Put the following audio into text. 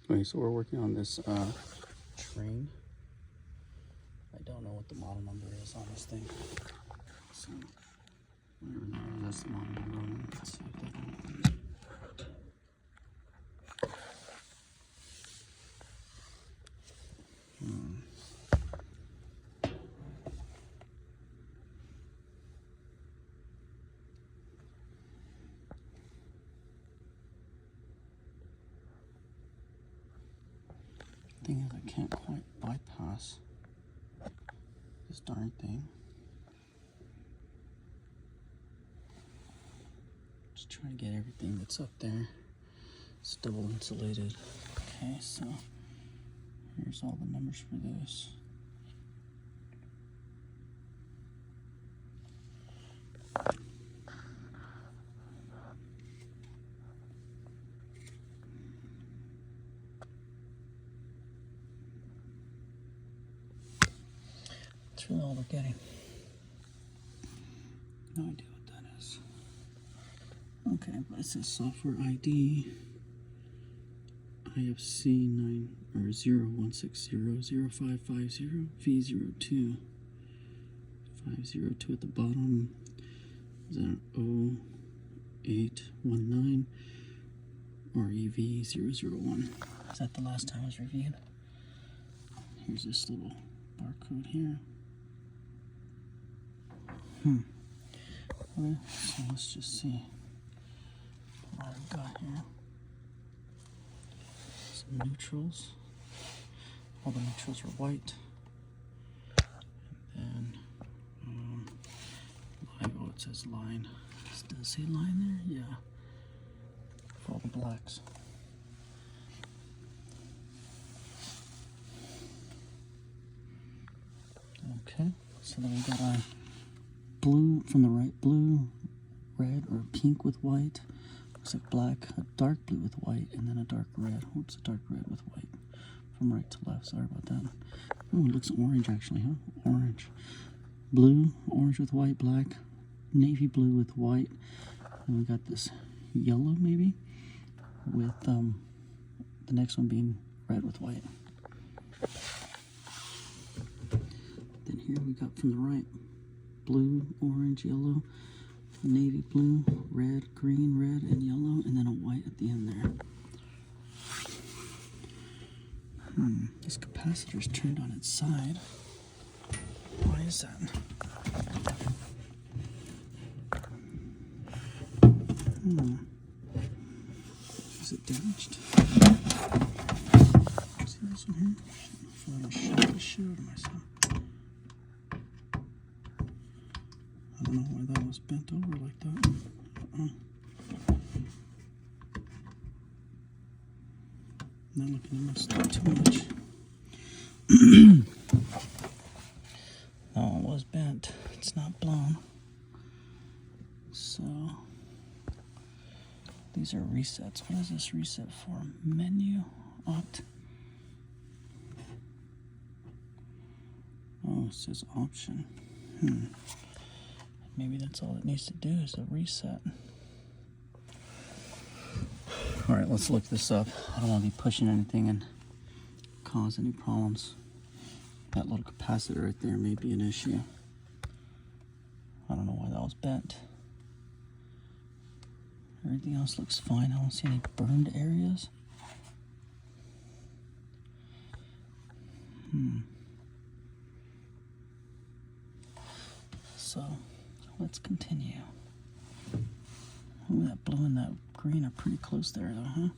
Okay, so we're working on this Trane. I don't know what the model number is on this thing. So, whatever that is, that's the model number on it. Let's see if that opens. Thing is, I can't quite bypass this darn thing. Just trying to get everything that's up there. It's double insulated. Okay, so here's all the numbers for this. That's really all we're getting. No idea what that is. Okay, but it says software ID IFC 9 or 01600550 V02 502 at the bottom. Is that an 0819 or EV001? Is that the last time it was reviewed? Here's this little barcode here. Okay, so let's just see what I've got here. Some neutrals. All the neutrals are white. And then, oh, it says line. Does it say line there? Yeah. For all the blacks. Okay, so then we got our blue from the right, blue, red, or pink with white. Looks like black, a dark blue with white, and then a dark red. Oops, a dark red with white. From right to left, sorry about that. Oh, it looks orange actually, huh? Orange. Blue, orange with white, black, navy blue with white. And we got this yellow maybe, with the next one being red with white. Then here we got from the right, blue, orange, yellow, navy blue, red, green, red, and yellow, and then a white at the end there. This capacitor's turned on its side. Why is that? Is it damaged? See this one here? I thought I shot the shit out of myself. I don't know why that was bent over like that. Not looking to mess up too much. No, it was bent. It's not blown. So these are resets. What is this reset for? Menu opt. Oh, it says option. Maybe that's all it needs to do is a reset. All right, let's look this up. I don't want to be pushing anything and cause any problems. That little capacitor right there may be an issue. I don't know why that was bent. Everything else looks fine. I don't see any burned areas. So let's continue. Oh, that blue and that green are pretty close there though, huh?